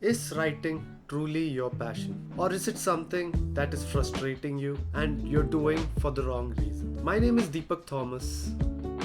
Is writing truly your passion? Or is it something that is frustrating you and you're doing for the wrong reason? My name is Deepak Thomas.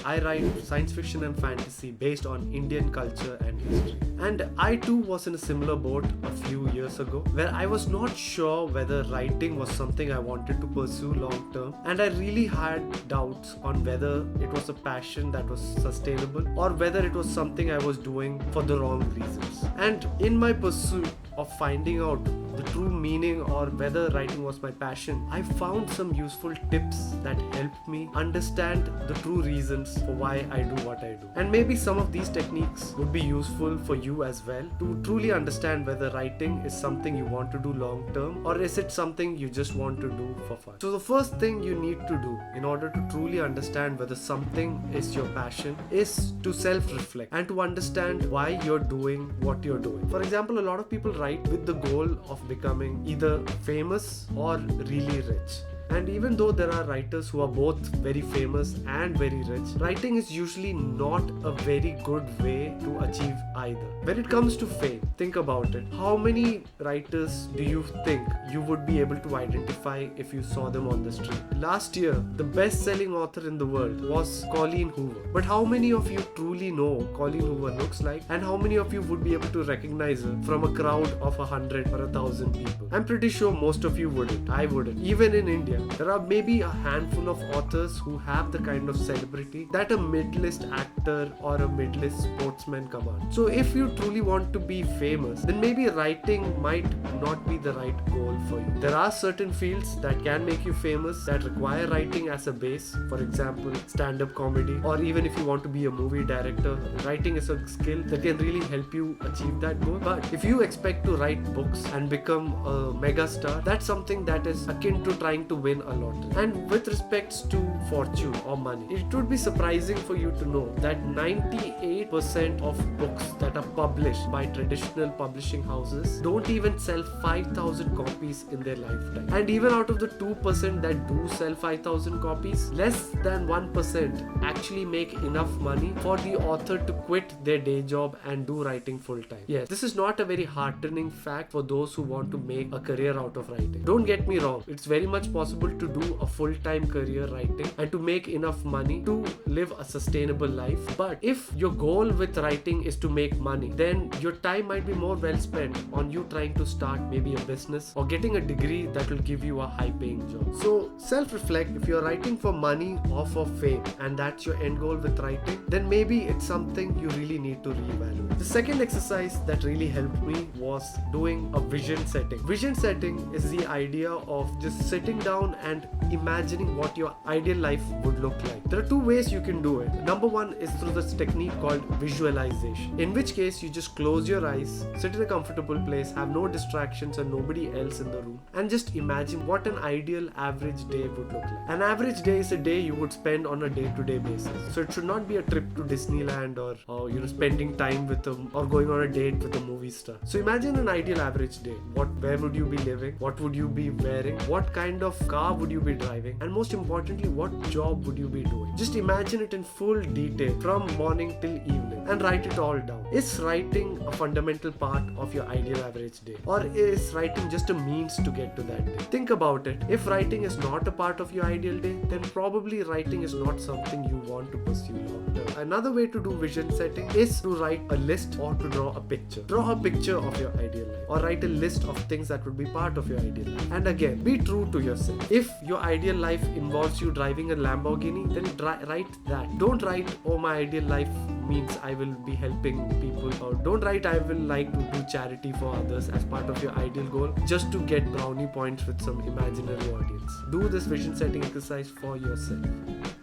I write science fiction and fantasy based on Indian culture and history. And I too was in a similar boat a few years ago where I was not sure whether writing was something I wanted to pursue long term. And I really had doubts on whether it was a passion that was sustainable or whether it was something I was doing for the wrong reasons. And in my pursuit of finding out the true meaning or whether writing was my passion, I found some useful tips that helped me understand the true reasons for why I do what I do. And maybe some of these techniques would be useful for you as well to truly understand whether writing is something you want to do long term or is it something you just want to do for fun. So the first thing you need to do in order to truly understand whether something is your passion is to self-reflect and to understand why you're doing what you're doing. For example, a lot of people write with the goal of becoming either famous or really rich. And even though there are writers who are both very famous and very rich, writing is usually not a very good way to achieve either. When it comes to fame, think about it. How many writers do you think you would be able to identify if you saw them on the street? Last year, the best-selling author in the world was Colleen Hoover. But how many of you truly know Colleen Hoover looks like? And how many of you would be able to recognize her from a crowd of 100 or 1,000 people? I'm pretty sure most of you wouldn't. I wouldn't. Even in India, there are maybe a handful of authors who have the kind of celebrity that a mid-list actor or a mid-list sportsman command. So if you truly want to be famous, then maybe writing might not be the right goal for you. There are certain fields that can make you famous that require writing as a base. For example, stand-up comedy, or even if you want to be a movie director, writing is a skill that can really help you achieve that goal. But if you expect to write books and become a mega star, that's something that is akin to trying to win a lottery. And with respects to fortune or money, it would be surprising for you to know that 98% of books that are published by traditional publishing houses don't even sell 5,000 copies in their lifetime. And even out of the 2% that do sell 5,000 copies, less than 1% actually make enough money for the author to quit their day job and do writing full time. Yes, this is not a very heartening fact for those who want to make a career out of writing. Don't get me wrong, it's very much possible to do a full-time career writing and to make enough money to live a sustainable life. But if your goal with writing is to make money, then your time might be more well spent on you trying to start maybe a business or getting a degree that will give you a high-paying job. So self-reflect. If you're writing for money or for fame and that's your end goal with writing, then maybe it's something you really need to reevaluate. The second exercise that really helped me was doing a vision setting. Vision setting is the idea of just sitting down and imagining what your ideal life would look like. There are two ways you can do it. Number one is through this technique called visualization, in which case you just close your eyes, sit in a comfortable place, have no distractions and nobody else in the room, and just imagine what an ideal average day would look like. An average day is a day you would spend on a day-to-day basis. So it should not be a trip to Disneyland or spending time with or going on a date with a movie star. So imagine an ideal average day. Where would you be living? What would you be wearing? What kind of car would you be driving? And most importantly, what job would you be doing? Just imagine it in full detail from morning till evening and write it all down. Is writing a fundamental part of your ideal average day? Or is writing just a means to get to that day? Think about it. If writing is not a part of your ideal day, then probably writing is not something you want to pursue long term. Another way to do vision setting is to write a list or to draw a picture. Draw a picture of your ideal life or write a list of things that would be part of your ideal life. And again, be true to yourself. If your ideal life involves you driving a Lamborghini, then write that. Don't write, oh, my ideal life means I will be helping people, or don't write I will like to do charity for others as part of your ideal goal just to get brownie points with some imaginary audience. Do this vision setting exercise for yourself.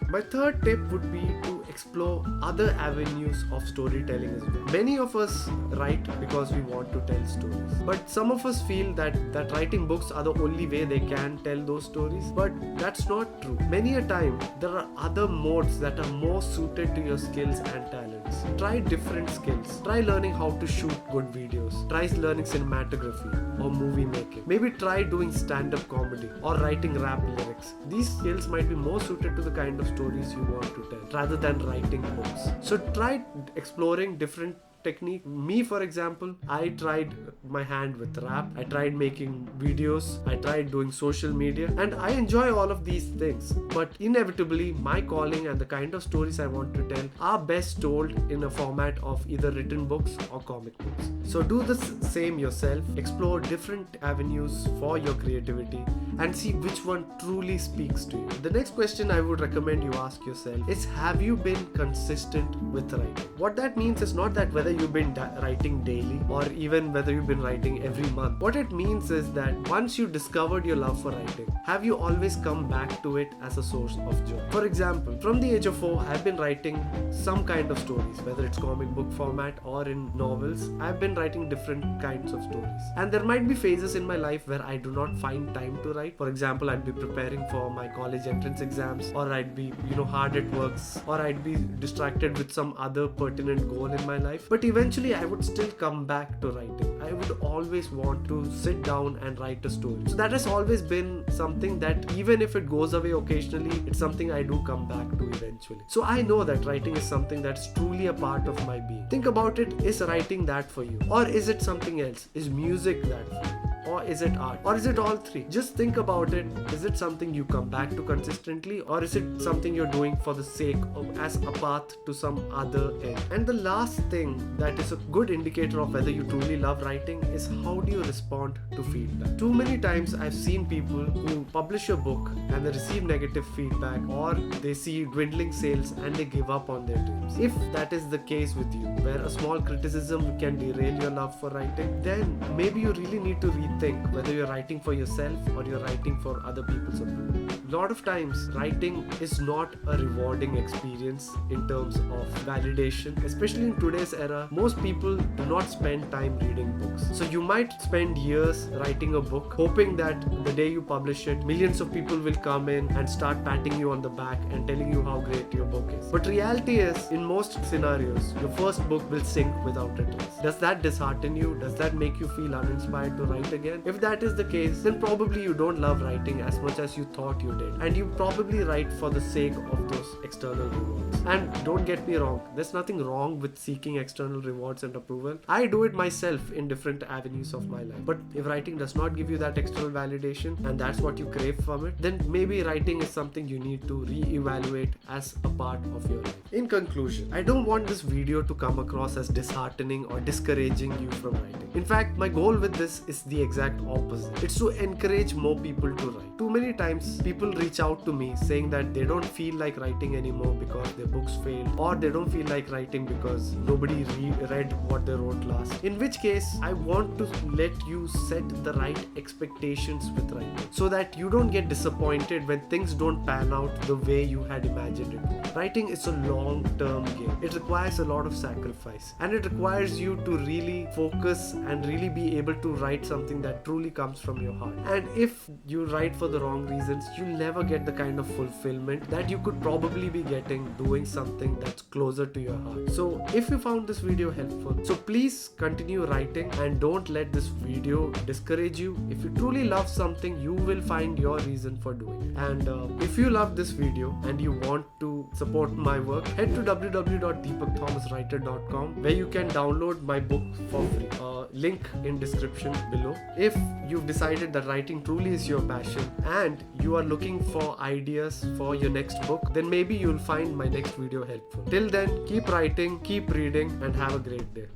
My third tip would be to explore other avenues of storytelling as well. Many of us write because we want to tell stories, but some of us feel that writing books are the only way they can tell those stories, but that's not true. Many a time there are other modes that are more suited to your skills and talents. Try different skills. Try learning how to shoot good videos. Try learning cinematography or movie making. Maybe try doing stand-up comedy or writing rap lyrics. These skills might be more suited to the kind of stories you want to tell rather than writing books. So try exploring different technique. Me, for example, I tried my hand with rap, I tried making videos, I tried doing social media, and I enjoy all of these things. But inevitably, my calling and the kind of stories I want to tell are best told in a format of either written books or comic books. So do the same yourself, explore different avenues for your creativity, and see which one truly speaks to you. The next question I would recommend you ask yourself is, have you been consistent with writing? What that means is not that whether you've been writing daily or even whether you've been writing every month. What it means is that once you discovered your love for writing, have you always come back to it as a source of joy? For example, from the age of 4, I've been writing some kind of stories, whether it's comic book format or in novels. I've been writing different kinds of stories. And there might be phases in my life where I do not find time to write. For example, I'd be preparing for my college entrance exams, or I'd be, hard at works, or I'd be distracted with some other pertinent goal in my life. But eventually I would still come back to writing. I would always want to sit down and write a story. So that has always been something that, even if it goes away occasionally, it's something I do come back to eventually. So I know that writing is something that's truly a part of my being. Think about it. Is writing that for you? Or is it something else? Is music that for you? Or is it art? Or is it all three? Just think about it. Is it something you come back to consistently, or is it something you're doing for the sake of, as a path to some other end? And the last thing that is a good indicator of whether you truly love writing is, how do you respond to feedback? Too many times I've seen people who publish a book and they receive negative feedback, or they see dwindling sales and they give up on their dreams. If that is the case with you, where a small criticism can derail your love for writing, then maybe you really need to rethink whether you're writing for yourself or you're writing for other people's approval. A lot of times, writing is not a rewarding experience in terms of validation. Especially in today's era, most people do not spend time reading books. So you might spend years writing a book, hoping that the day you publish it, millions of people will come in and start patting you on the back and telling you how great your book is. But reality is, in most scenarios, your first book will sink without a trace. Does that dishearten you? Does that make you feel uninspired to write again? If that is the case, then probably you don't love writing as much as you thought you did, and you probably write for the sake of those external rewards. And don't get me wrong, there's nothing wrong with seeking external rewards and approval. I do it myself in different avenues of my life. But if writing does not give you that external validation, and that's what you crave from it, then maybe writing is something you need to re-evaluate as a part of your life. In conclusion, I don't want this video to come across as disheartening or discouraging you from writing. In fact, my goal with this is the exact opposite. It's to encourage more people to write. Too many times people reach out to me saying that they don't feel like writing anymore because their books failed, or they don't feel like writing because nobody read what they wrote last. In which case, I want to let you set the right expectations with writing, so that you don't get disappointed when things don't pan out the way you had imagined it. Writing is a long-term game. It requires a lot of sacrifice, and it requires you to really focus and really be able to write something that truly comes from your heart. And if you write for the wrong reasons, you'll never get the kind of fulfillment that you could probably be getting doing something that's closer to your heart. So if you found this video helpful, so please continue writing and don't let this video discourage you. If you truly love something, you will find your reason for doing it. And if you love this video and you want to support my work, head to www.deepakthomaswriter.com, where you can download my book for free. Link in description below. If you've decided that writing truly is your passion and you are looking for ideas for your next book, then maybe you'll find my next video helpful. Till then, keep writing, keep reading, and have a great day.